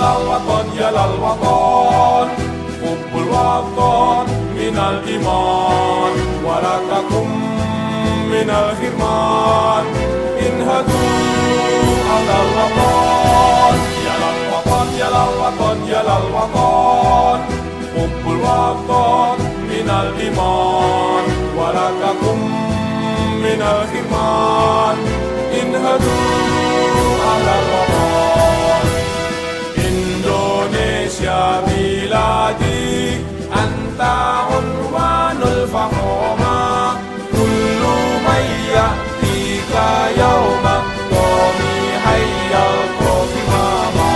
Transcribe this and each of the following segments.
الوطن يا للوطن حب الوطن من الإيمان ولا تكن من الحرمان انهضوا على الوطن يا للوطن يا للوطن يا للوطن حب الوطن من الإيمان ولا تكن من الحرمان انهضوا على الوطن Indonesia بلادي أنت عنوان الفخامة كل من يأتيك يوم طميحا يلقى زماما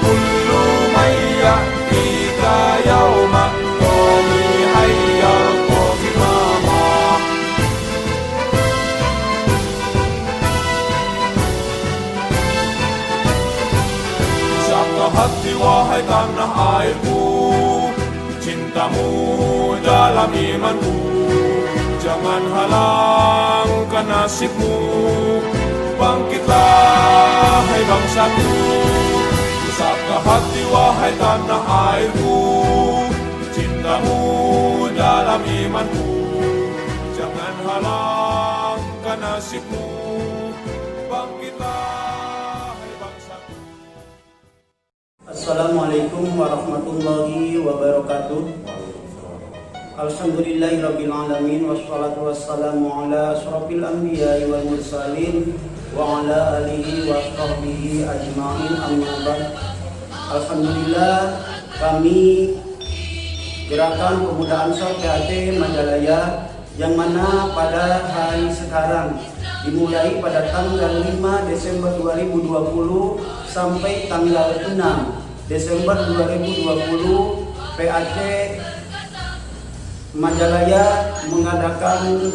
كل من يأتيك يوم طميحا يلقى زماما Satu hati wahai tanah airku, cintamu dalam imanku, jangan halangkan nasibmu, bangkitlah hai bangsaku. Satu hati wahai tanah airku, cintamu dalam imanku, jangan halangkan nasibmu, bangkitlah hai bangsaku. Assalamualaikum warahmatullahi wabarakatuh. Alhamdulillahirabbil alamin wassalatu wassalamu ala asyrofil anbiya'i wal mursalin wa ala alihi wa sahbihi ajma'in amma ba'd. Alhamdulillah, kami Gerakan Pemuda Ansor PAC Majalaya yang mana pada hari sekarang dimulai pada tanggal 5 Desember 2020 sampai tanggal 6 Desember 2020 PAC Majalaya mengadakan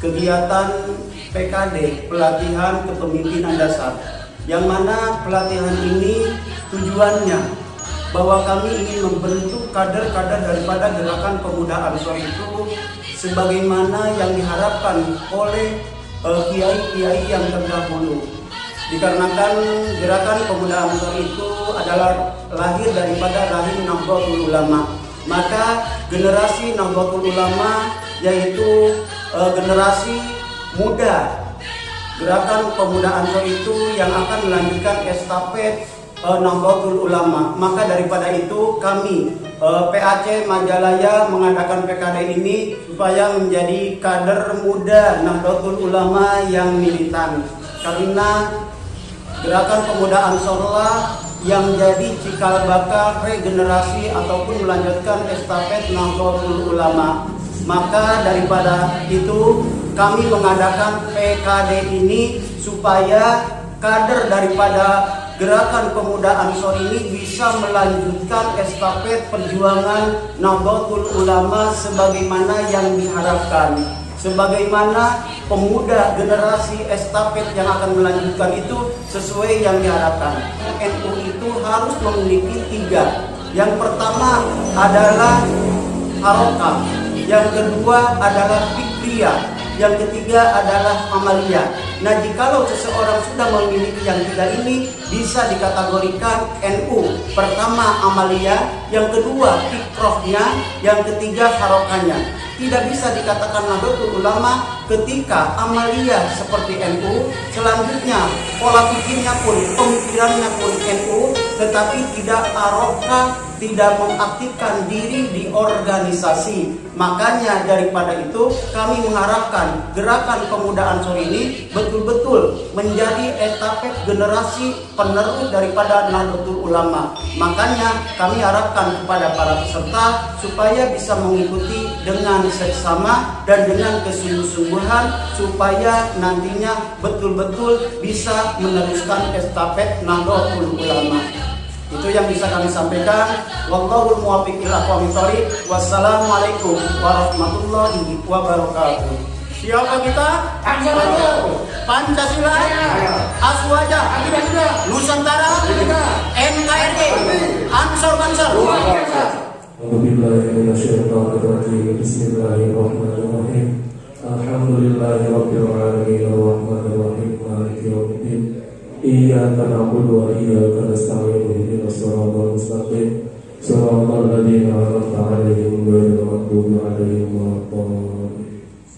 kegiatan PKD, pelatihan kepemimpinan dasar, yang mana pelatihan ini tujuannya bahwa kami ingin membentuk kader-kader daripada Gerakan Pemuda Ansor itu sebagaimana yang diharapkan oleh kiai-kiai yang terdahulu. Dikarenakan Gerakan Pemuda Ansor itu adalah lahir daripada rahim Nahdlatul Ulama, maka generasi Nahdlatul Ulama yaitu generasi muda Gerakan Pemuda Ansor itu yang akan melanjutkan estafet Nahdlatul Ulama. Maka daripada itu kami PAC Majalaya mengadakan PKD ini supaya menjadi kader muda Nahdlatul Ulama yang militan, karena Gerakan Pemuda Ansor yang menjadi cikal bakal regenerasi ataupun melanjutkan estafet Nahdlatul Ulama. Maka daripada itu kami mengadakan PKD ini supaya kader daripada Gerakan Pemuda Ansor ini bisa melanjutkan estafet perjuangan Nahdlatul Ulama sebagaimana yang diharapkan. Sebagaimana pemuda generasi estafet yang akan melanjutkan itu sesuai yang diharapkan. NU itu harus memiliki 3. Yang pertama adalah harokah, yang kedua adalah fikriyah, yang ketiga adalah amaliyah. Nah, jikalau seseorang sudah memiliki yang 3 ini, bisa dikategorikan NU. Pertama amaliyah, yang kedua fikrohnya, yang ketiga harokahnya. Tidak bisa dikatakan Nahdlatul Ulama ketika amaliyah seperti NU, selanjutnya pola pikirnya pun, pemikirannya pun NU, tetapi tidak harokah, tidak mengaktifkan diri di organisasi. Makanya daripada itu kami mengharapkan Gerakan Pemuda Ansor ini betul-betul menjadi estafet generasi penerus daripada Nahdlatul Ulama. Makanya kami harapkan kepada para peserta supaya bisa mengikuti dengan seksama dan dengan kesungguh-sungguhan supaya nantinya betul-betul bisa meneruskan estafet Nahdlatul Ulama. Itu yang bisa kami sampaikan. Wallahul muwaffiq ila aqwamit thoriq. Wassalamualaikum warahmatullahi wabarakatuh. Siapa kita? Pancasila, Aswaja, Nusantara, NKRI, Ansor Banser. Bismillahirrahmanirrahim. Alhamdulillahirabbil alamin arrahmanirrahim maliki yaumiddin. Iyyaka na'budu wa iyyaka nasta'in. an'amta 'alaihim ghairil maghdubi 'alaihim waladdallin.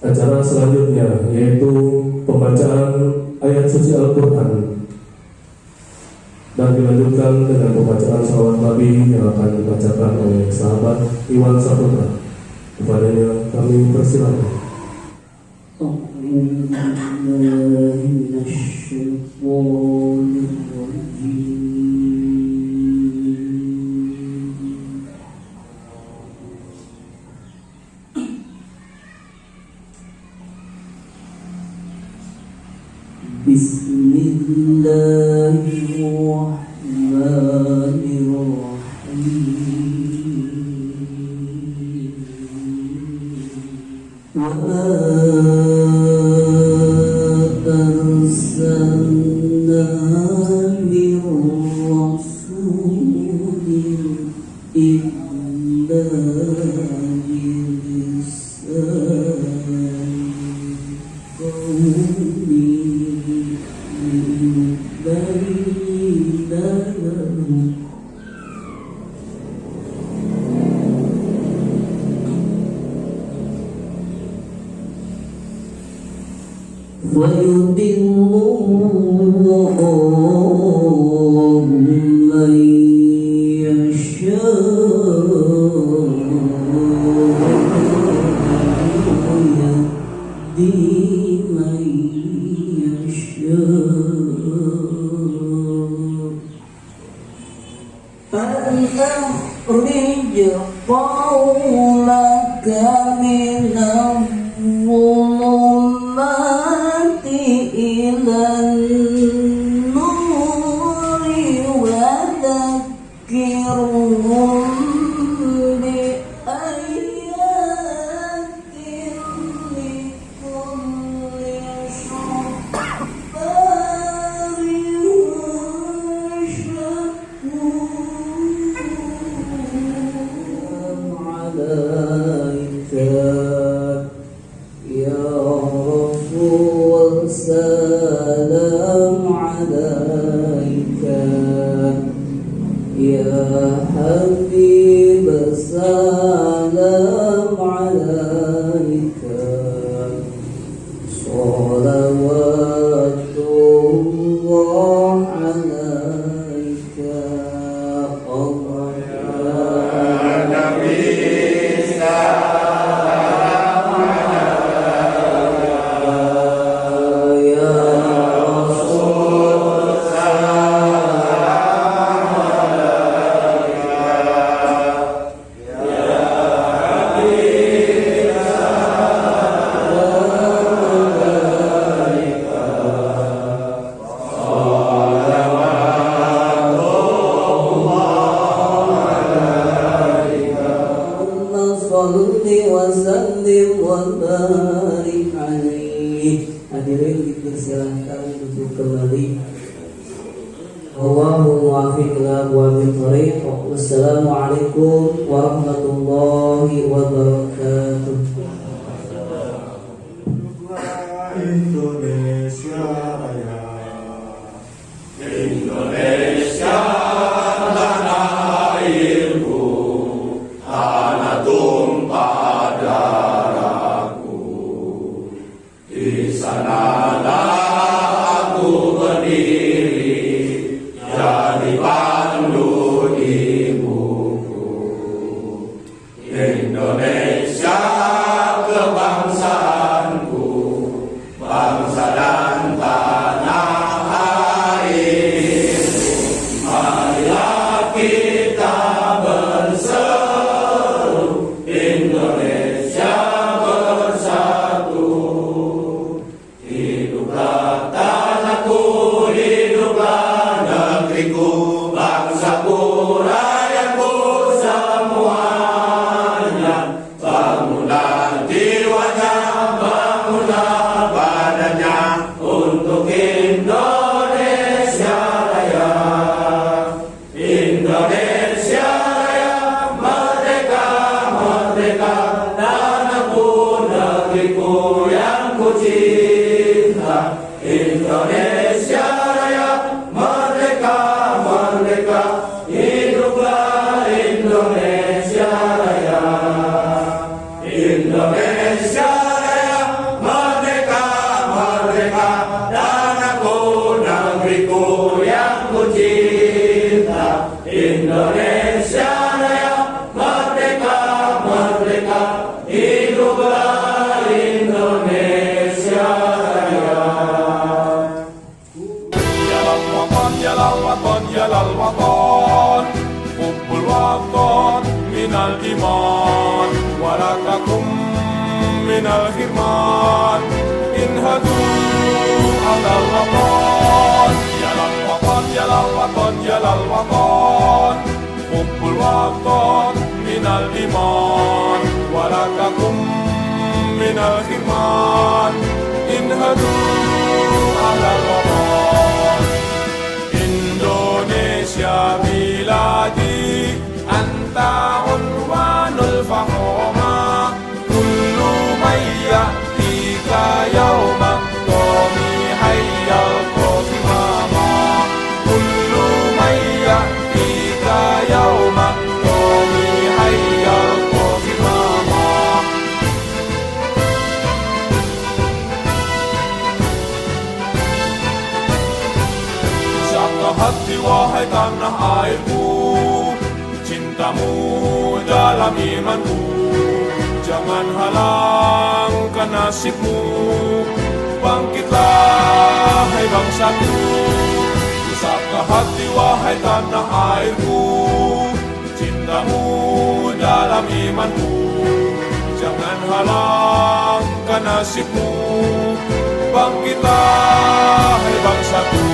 Acara selanjutnya yaitu pembacaan ayat suci Al-Quran dan dilanjutkan dengan pembacaan salawat Nabi yang akan dibacakan oleh sahabat Iwan Saputra. Kepadanya kami persilakan. Wassalamualaikum warahmatullahi wabarakatuh. Indonesia Raya, Indonesia tanah airku, tanah tumpah darahku. Di sanalah aku berdiri, jadi pandu ibuku. Indonesia kebangsaanku, bangsa Indonesia Raya, merdeka, merdeka, hiduplah Indonesia Raya. Yalal watan, yalal watan, yalal watan, hubbul watan minal iman, walakakum minal hirman, inhadu alal watan. Yalal watan, yalal watan, yalal watan, hubbul watan minal iman, walakakum minal hirman, inhadu alal watan. Indonesia biladi, anta unwanul fahoma, kullu mayyatika yawma qawmi hayyal qasimama, kullu mayyatika yawma qawmi hayyal qasimama. Siapkah hati wahai tanah airku, cintamu dalam imanku, jangan halangkan nasibmu, bangkitlah hai bangsaku. Siapkah hati wahai tanah airku, cintamu dalam imanku, jangan halangkan nasibmu, bangkitlah hai bangsaku.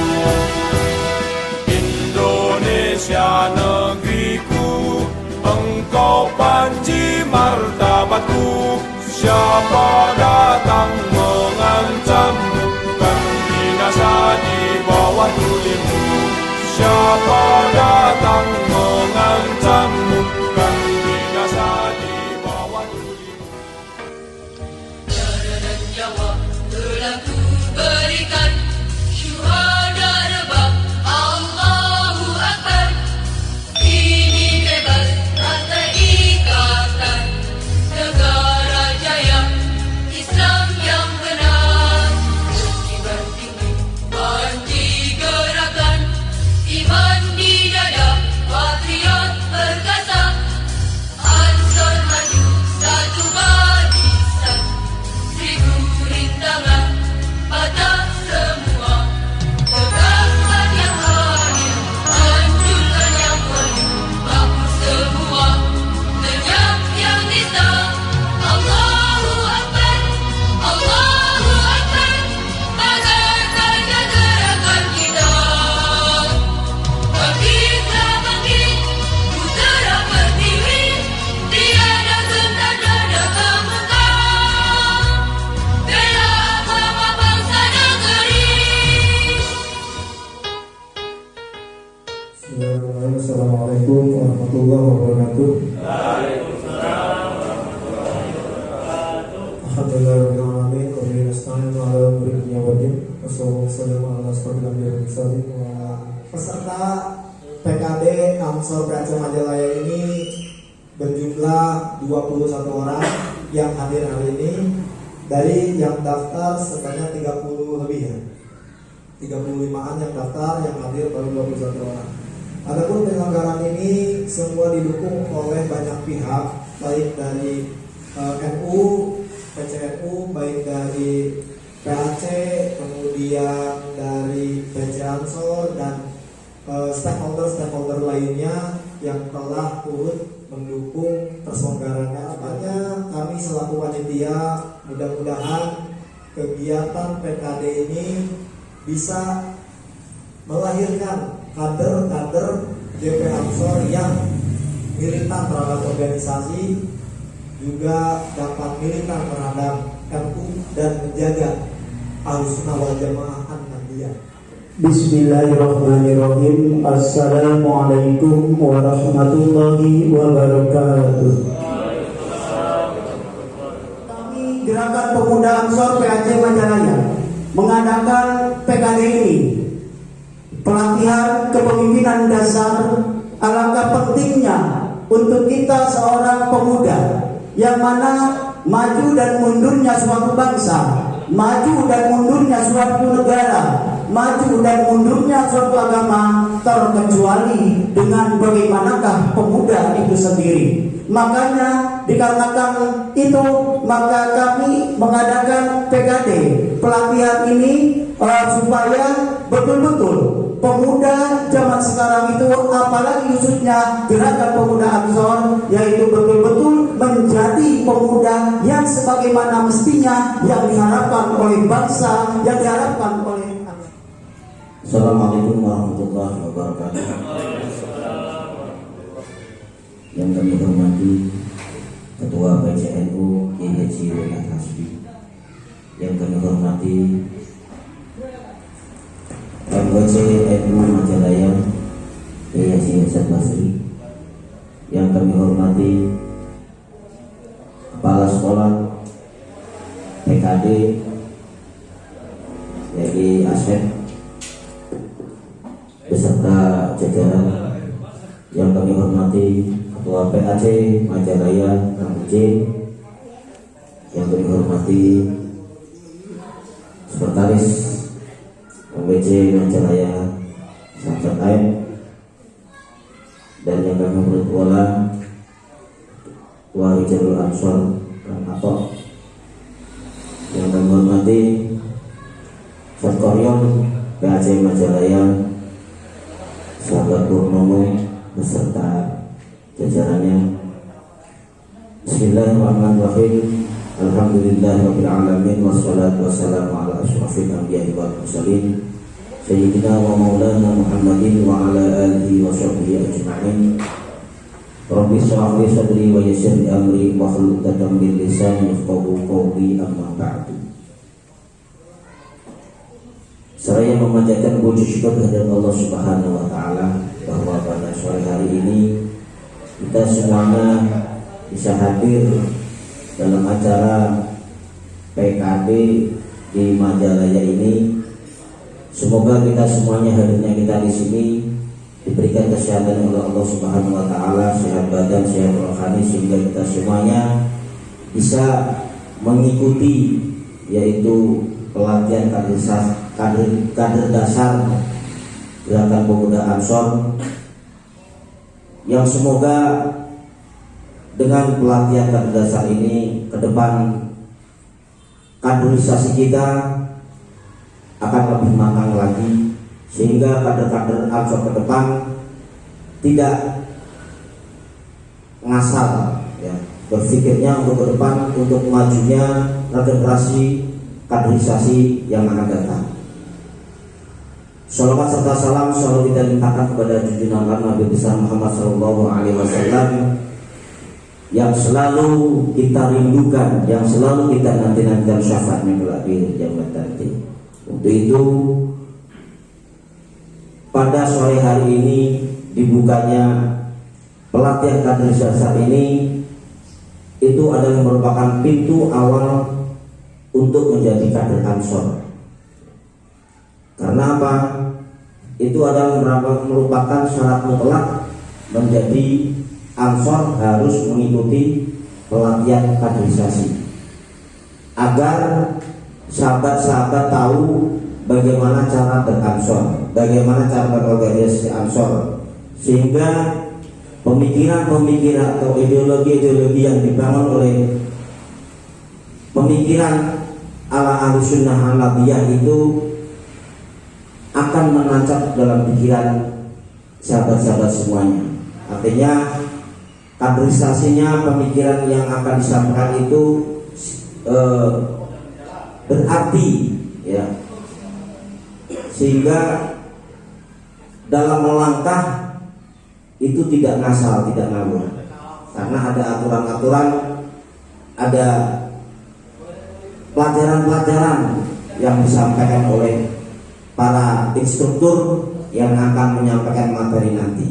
Indonesia negeriku, engkau panji martabatku, siapa datang mengancammu, kan binasa di bawah tulimu. Siapa datang mengancammu, kan binasa di bawah tulimu. Darah dan nyawa telah ku berikan, syuhada rebah, Allahu Akbar. Ini bebas rasa ikatan, negara jaya, Islam yang benar. Berkibar tinggi panji gerakan, iman di dada, patriot perkasa. Ansor maju satu barisan, 1000 rintangan patah semua. Tegakkan yang hadir, hancurkan yang penuh, hapus semua lenyap yang nista. Allahu Akbar, Allahu Akbar, agar saja gerakan kita. Bangkitlah bangkit, putera pertiwi, tiada gentar dada kemuka. Bela agama bangsa negeri. Assalamualaikum warahmatullahi wabarakatuh. Alhamdulillahirrahmanirrahim. Wabillahi nasta'in ala umuri dunya waddin. Wassalamualaikum warahmatullahi wabarakatuh. Peserta PKD Ansor PAC Majalaya ini berjumlah 21 orang yang hadir hari ini. Dari yang daftar sebanyak 30 lebih ya, 35an yang daftar, yang hadir baru 21 orang. Adapun penyelenggaraan ini semua didukung oleh banyak pihak, baik dari NU, PCNU, baik dari PAC, kemudian dari PC Ansor dan stakeholder lainnya yang telah turut mendukung terselenggaranya. Makanya kami selaku panitia mudah-mudahan kegiatan PKD ini bisa melahirkan kader-kader GP Ansor yang militan terhadap organisasi, juga dapat militan terhadap NU dan menjaga Ahlussunnah wal Jamaah An-Nahdiyah. Bismillahirrahmanirrahim. Assalamualaikum warahmatullahi wabarakatuh. Kami Gerakan Pemuda Ansor PAC Majalaya mengadakan PKD ini, pelatihan kepemimpinan dasar. Alangkah pentingnya untuk kita seorang pemuda yang mana maju dan mundurnya suatu bangsa, maju dan mundurnya suatu negara, maju dan mundurnya suatu agama terkecuali dengan bagaimana langkah pemuda itu sendiri. Makanya dikarenakan itu, maka kami mengadakan PKD pelatihan ini supaya betul-betul pemuda zaman sekarang itu, apalagi khususnya gerakan pemuda Ansor, yaitu betul-betul menjadi pemuda yang sebagaimana mestinya, yang diharapkan oleh bangsa, yang diharapkan oleh. Assalamualaikum warahmatullahi wabarakatuh. Yang kami hormati Ketua PCNU Kiai Haji Wenat Hasbi, yang kami hormati MOC NU Majalaya Kiai Haji Hasan Basri, yang kami hormati Kepala Sekolah PKD Kiai Asep beserta jajaran, yang kami hormati Ketua PAC Majalaya Kang Ucin, yang kami hormati Sekretaris MWC Majalaya Samsat Aib, dan yang kami hormati Ketua Jalur Ansor Kang Atok, yang kami hormati Satkoryon PAC Majalaya Sahabat Purnomo beserta jajarannya. Bismillahirrahmanirrahim. Alhamdulillahirabbil alamin, wassalatu wassalamu ala asyrafil anbiya'i wal mursalin sayyidina wa maulana Muhammadin wa ala alihi wa sahbihi ajma'in. Rabbi shrah li sadri wa yassir li amri wahlul 'uqdatam min lisani yafqahu qawli, amma ba'du. Seraya memanjatkan puji syukur kehadirat Allah Subhanahu wa taala bahwa pada sore hari ini kita semuanya bisa hadir dalam acara PKD di Majalaya ini. Semoga kita semuanya, hadirnya kita di sini diberikan kesehatan oleh Allah Subhanahu wa taala, sehat badan, sehat rohani, sehingga kita semuanya bisa mengikuti yaitu pelatihan kader dasar Gerakan Pemuda Ansor, yang semoga dengan pelatihan kader dasar ini ke depan kaderisasi kita akan lebih matang lagi, sehingga kader-kader Ansor ke depan tidak ngasal ya, berpikirnya untuk ke depan, untuk majunya regenerasi kaderisasi yang akan datang. Salawat serta salam selalu kita limpahkan kepada junjungan Nabi besar Muhammad SAW yang selalu kita rindukan, yang selalu kita nanti-nantikan syafaatnya kelak di kiamat nanti. Untuk itu, pada sore hari ini dibukanya pelatihan kaderisasi ini, itu adalah merupakan pintu awal untuk menjadi kader Ansor. Karena apa? Itu adalah merupakan syarat mutlak menjadi Ansor, harus mengikuti pelatihan kaderisasi, agar sahabat-sahabat tahu bagaimana cara beransor, bagaimana cara berorganisasi Ansor, sehingga pemikiran-pemikiran atau ideologi-ideologi yang dibangun oleh pemikiran ala Ahlussunnah Al-Nabiyah itu akan menancap dalam pikiran sahabat-sahabat semuanya. Artinya kaderisasinya, pemikiran yang akan disampaikan itu berarti ya, sehingga dalam melangkah itu tidak ngasal, tidak ngawur, karena ada aturan-aturan, ada pelajaran-pelajaran yang disampaikan oleh para instruktur yang akan menyampaikan materi nanti.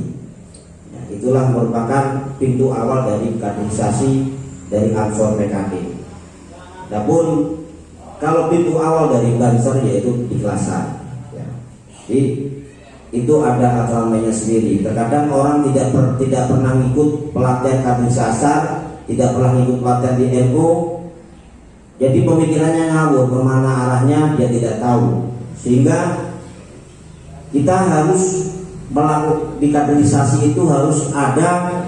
Ya, itulah merupakan pintu awal dari kaderisasi dari Ansor PKD. Namun kalau pintu awal dari Banser yaitu ikhlasan. Ya. Jadi itu ada aturannya sendiri. Terkadang orang tidak pernah ikut pelatihan kaderisasi, tidak pernah ikut pelatihan di NU, jadi pemikirannya ngawur, kemana arahnya dia tidak tahu. Sehingga kita harus melakukan di kaderisasi itu harus ada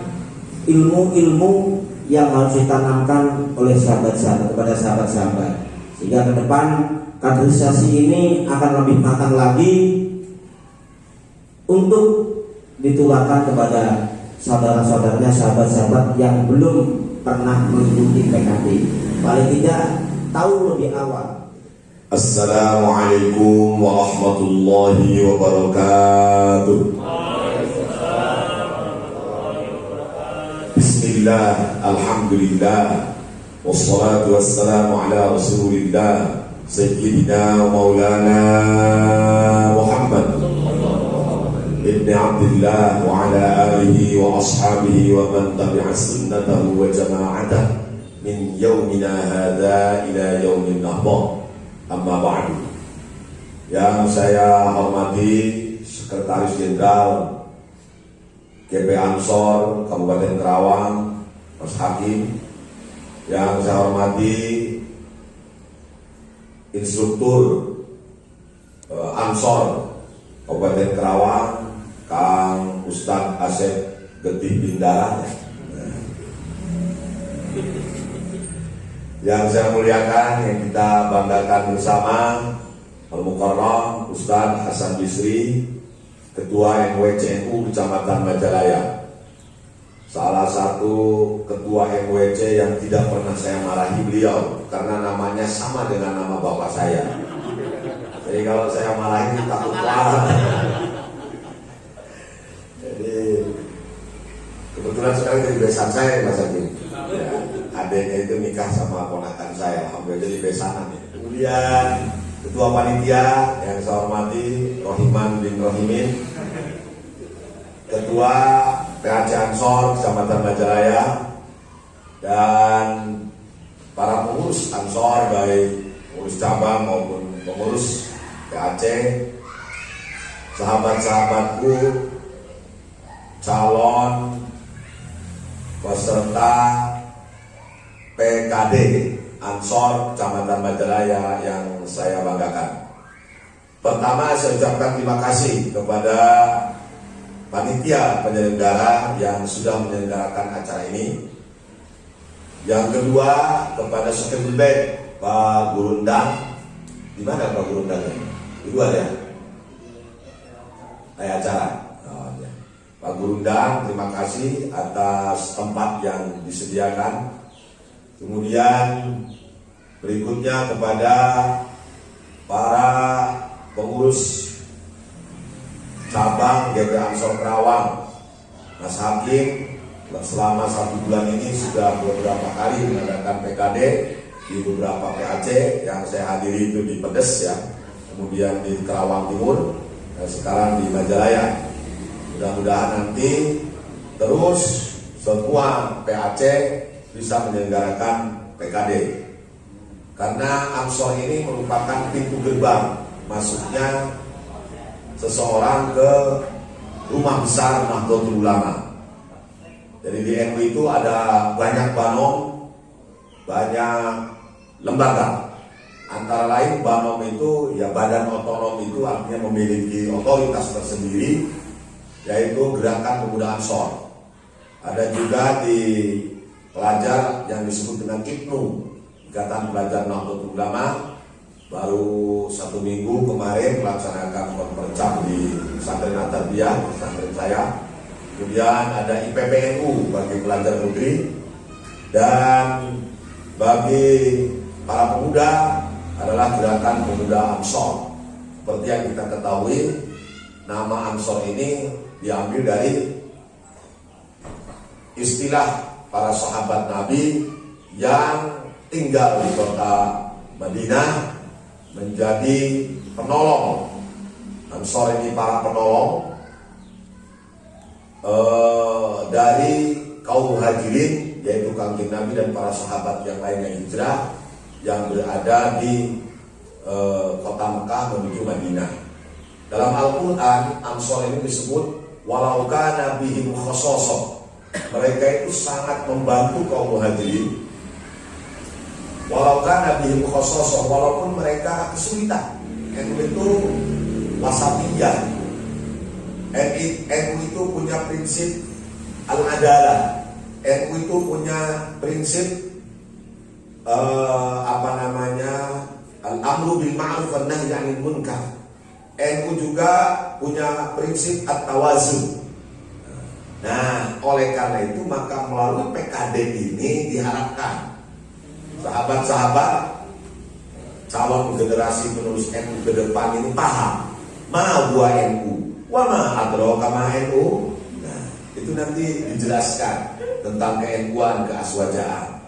ilmu-ilmu yang harus ditanamkan oleh sahabat-sahabat kepada sahabat-sahabat, sehingga ke depan kaderisasi ini akan lebih matang lagi untuk ditularkan kepada saudara-saudaranya, sahabat-sahabat yang belum pernah mengikuti PKD, paling tidak tahu lebih awal. Assalamualaikum warahmatullahi wabarakatuh. Bismillah, alhamdulillah, wassalatu wassalamu ala rasulillah Sayyidina Maulana Muhammad Ibn Abdullah wa ala alihi wa ashabihi wa man tabi'a sunnatahu wa jama'atah min yawmina hadha ila yawmin nahbah. Amma ba'du. Yang saya hormati Sekretaris Jenderal GP Ansor Kabupaten Karawang, Mas Hakim. Yang saya hormati Instruktur Ansor Kabupaten Karawang, Kang Ustadz Asep Getih Bindara. Yang saya muliakan, yang kita banggakan bersama, Al-Mukarram Ustadz Hasan Bisri, Ketua NWCNU Kecamatan Majalaya, salah satu Ketua NWC yang tidak pernah saya marahi beliau, karena namanya sama dengan nama bapak saya. Jadi kalau saya marahi takut marah. Jadi kebetulan sekarang jadi besan saya, Mas Hakim. Ya, adiknya itu nikah sama ponakan saya, alhamdulillah jadi besanan ya. Kemudian Ketua Panitia yang saya hormati Rohiman bin Rohimin, Ketua PAC Ansor Kecamatan Majalaya, dan para pengurus Ansor, baik pengurus cabang maupun pengurus PAC, sahabat-sahabatku, calon peserta PKD Ansor Kecamatan Majalaya yang saya banggakan. Pertama, saya ucapkan terima kasih kepada panitia penyelenggara yang sudah menyelenggarakan acara ini. Yang kedua, kepada Sekretariat Pak Gurundang. Di mana Pak Gurundang? Di luar ya? Acara. Pak Gurundang, terima kasih atas tempat yang disediakan. Kemudian berikutnya kepada para pengurus cabang GP Ansor Karawang, Mas Hakim, selama 1 bulan ini sudah beberapa kali mengadakan PKD di beberapa PAC yang saya hadiri, itu di Pedes ya, kemudian di Karawang Timur, dan sekarang di Majalaya. Mudah-mudahan nanti terus semua PAC bisa menyelenggarakan PKD, karena Ansor ini merupakan pintu gerbang masuknya seseorang ke rumah besar Nahdlatul Ulama. Jadi di NU itu ada banyak banom, banyak lembaga. Antara lain banom itu ya badan otonom, itu artinya memiliki otoritas tersendiri, yaitu Gerakan Pemuda Ansor. Ada juga di pelajar yang disebut dengan IPNU, Ikatan Pelajar Nahdlatul Ulama, baru 1 minggu kemarin melaksanakan konferensi di pesantren At-Tarbiyah, pesantren saya. Kemudian ada IPPNU bagi pelajar negeri, dan bagi para pemuda adalah Gerakan Pemuda Ansor. Seperti yang kita ketahui, nama Ansor ini diambil dari istilah para sahabat Nabi yang tinggal di kota Madinah menjadi penolong. Ansor ini para penolong dari kaum muhajirin, yaitu kanjeng Nabi dan para sahabat yang lainnya hijrah yang berada di kota Mekah menuju Madinah. Dalam Al-Quran, Ansor ini disebut walau kana bihim khososoh. Mereka itu sangat membantu kaum muhajirin. Walau kana bihim khososoh, walaupun mereka kesulitan. Itu wasatiyah. NU itu punya prinsip al-adalah. NU itu punya prinsip al-amru bil ma'ruf wan nahyi 'anil munkar. NU juga punya prinsip at-tawazun. Nah, oleh karena itu maka melalui PKD ini diharapkan sahabat-sahabat calon generasi penerus NU ke depan ini paham ma huwa NU wa ma adraka ma NU. Nah, itu nanti dijelaskan tentang ke-NU-an, keaswajaan.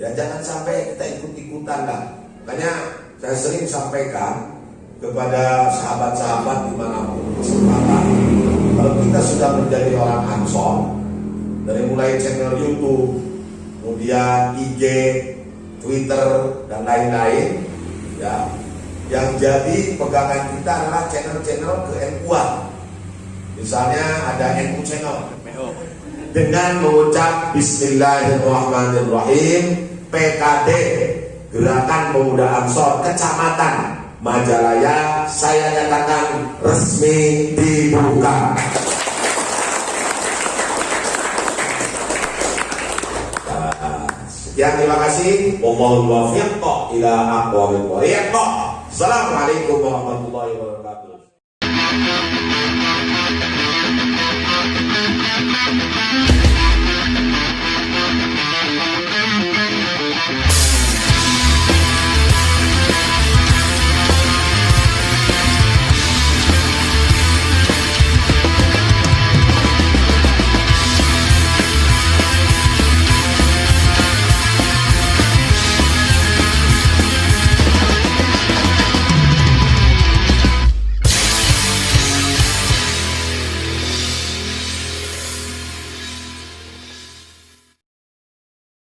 Ya, jangan sampai kita ikut-ikutan lah. Makanya saya sering sampaikan kepada sahabat-sahabat dimanapun kesempatan, kalau kita sudah menjadi orang Ansor, dari mulai channel YouTube, kemudian IG, Twitter, dan lain-lain, ya, yang jadi pegangan kita adalah channel-channel ke-NU-an. Misalnya ada NU Channel, dengan mengucap Bismillahirrahmanirrahim, PKD Gerakan Pemuda Ansor Kecamatan Majalaya, saya nyatakan resmi dibuka. Sekian, terima kasih. Wallahul muwaffiq ila aqwamit thoriq. Assalamualaikum warahmatullahi wabarakatuh.